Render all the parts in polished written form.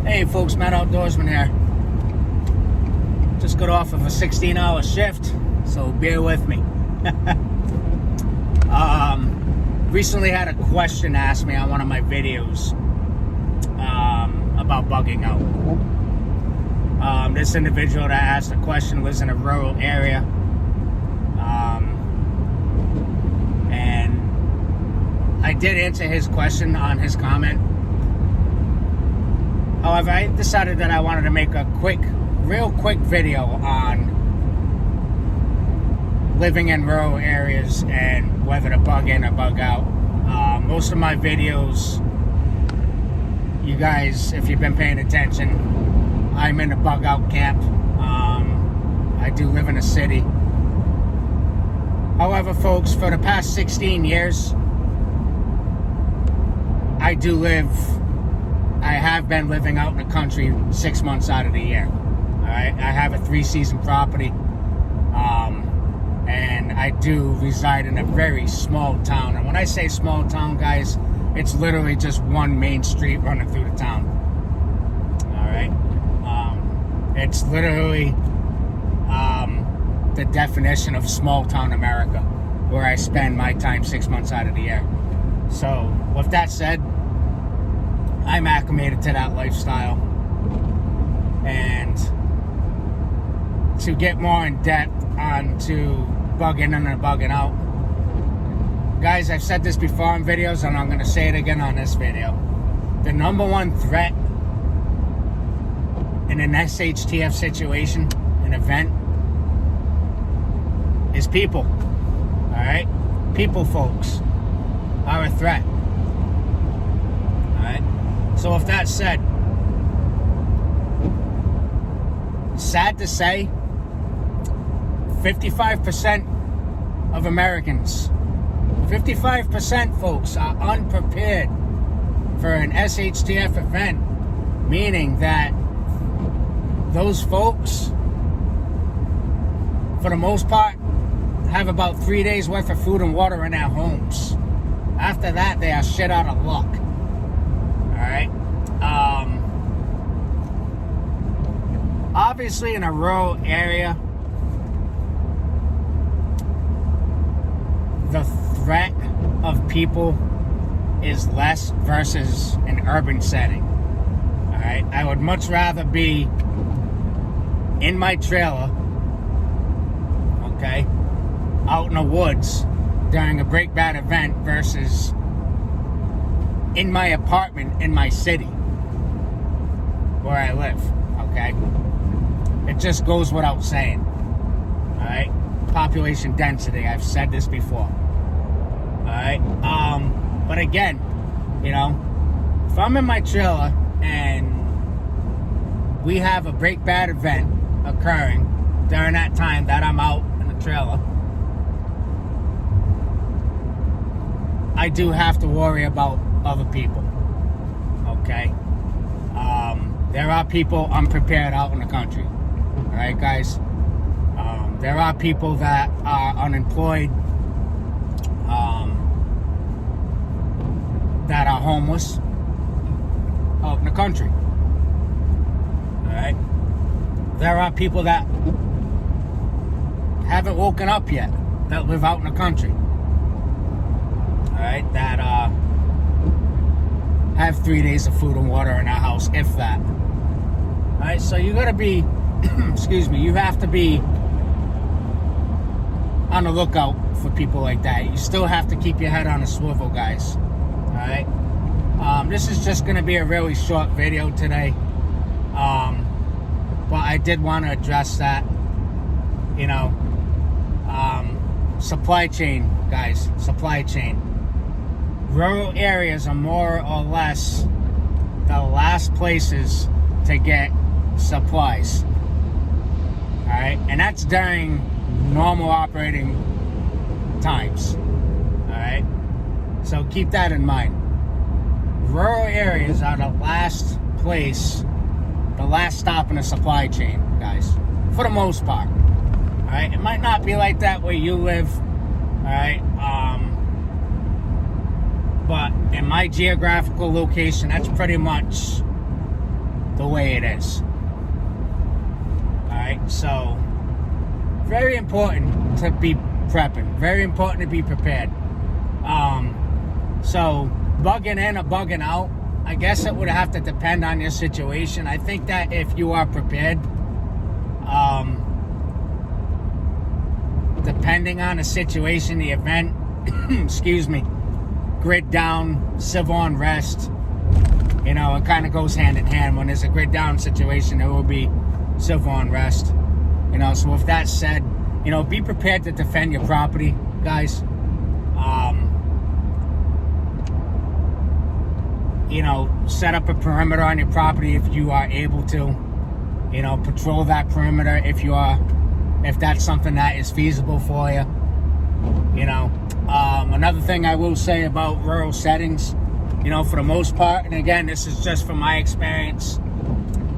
Hey folks, Matt Outdoorsman here. Just got off of a 16-hour shift, so bear with me. Recently had a question asked me on one of my videos about bugging out. This individual that asked the question lives in a rural area, and I did answer his question on his comment. However, I decided that I wanted to make a real quick video on living in rural areas and whether to bug in or bug out. Most of my videos, you guys, if you've been paying attention, I'm in the bug out camp. I do live in a city. However, folks, for the past 16 years, I have been living out in the country 6 months out of the year. Alright, I have a 3-season property, and I do reside in a very small town. And when I say small town, guys, it's literally just one main street running through the town. Alright, it's literally the definition of small town America, where I spend my time 6 months out of the year. So, with that said, I'm acclimated to that lifestyle. And to get more in depth onto bugging in and bugging out, guys, I've said this before in videos and I'm going to say it again on this video. The number one threat in an SHTF situation, an event, is people. Alright? People, folks, are a threat. Alright? So with that said, sad to say, 55% of Americans, 55% folks, are unprepared for an SHTF event, meaning that those folks, for the most part, have about 3 days worth of food and water in their homes. After that, they are shit out of luck. Alright? Obviously, in a rural area, the threat of people is less versus an urban setting. Alright? I would much rather be in my trailer, okay, out in the woods during a break bad event versus in my apartment in my city where I live. Okay, it just goes without saying. All right, population density, I've said this before. All right, but again, you know, if I'm in my trailer and we have a break bad event occurring during that time that I'm out in the trailer, I do have to worry about other people. Okay, there are people unprepared out in the country. All right, guys. There are people that are unemployed, that are homeless out in the country. All right. There are people that haven't woken up yet, that live out in the country. All right, that have 3 days of food and water in their house, if that. All right, so you gotta be, excuse me, you have to be on the lookout for people like that. You still have to keep your head on a swivel, guys. All right, this is just gonna be a really short video today, but I did want to address that. You know, supply chain, guys, supply chain. Rural areas are more or less the last places to get supplies. Alright? And that's during normal operating times. Alright? So keep that in mind. Rural areas are the last place, the last stop in the supply chain, guys. For the most part. Alright? It might not be like that where you live. Alright? But in my geographical location, that's pretty much the way it is. Alright, so very important to be prepping. Very important to be prepared. So bugging in or bugging out, I guess it would have to depend on your situation. I think that if you are prepared, depending on the situation, the event, excuse me, grid down, civil unrest, you know, it kind of goes hand in hand. When there's a grid down situation, there will be civil unrest, you know. So with that said, you know, be prepared to defend your property, guys. You know, set up a perimeter on your property if you are able to. You know, patrol that perimeter if that's something that is feasible for you. You know, another thing I will say about rural settings, you know, for the most part, and again, this is just from my experience,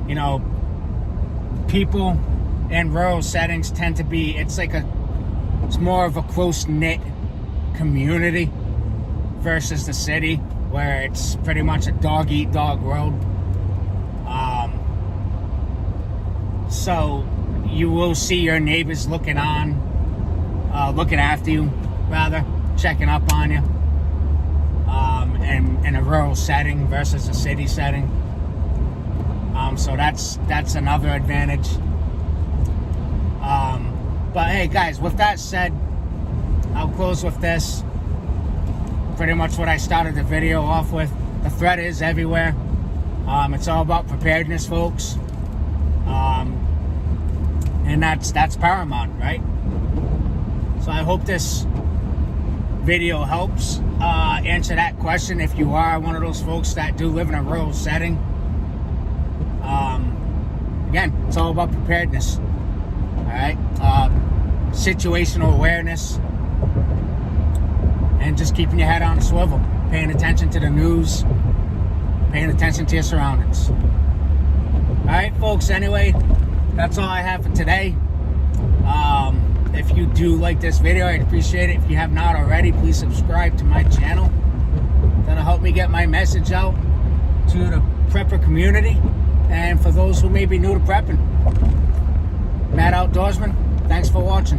you know, people in rural settings tend to be, it's more of a close-knit community versus the city, where it's pretty much a dog-eat-dog world. So you will see your neighbors looking after you, rather, checking up on you, in a rural setting versus a city setting. So that's another advantage. But hey, guys, with that said, I'll close with this. Pretty much what I started the video off with. The threat is everywhere. It's all about preparedness, folks. And that's paramount, right? So I hope this video helps answer that question. If you are one of those folks that do live in a rural setting, again, it's all about preparedness. All right, situational awareness, and just keeping your head on a swivel, paying attention to the news, paying attention to your surroundings. All right, folks, anyway, that's all I have for today. If you do like this video, I'd appreciate it. If you have not already, please subscribe to my channel. That'll help me get my message out to the prepper community, and for those who may be new to prepping. Mad Outdoorsman, thanks for watching.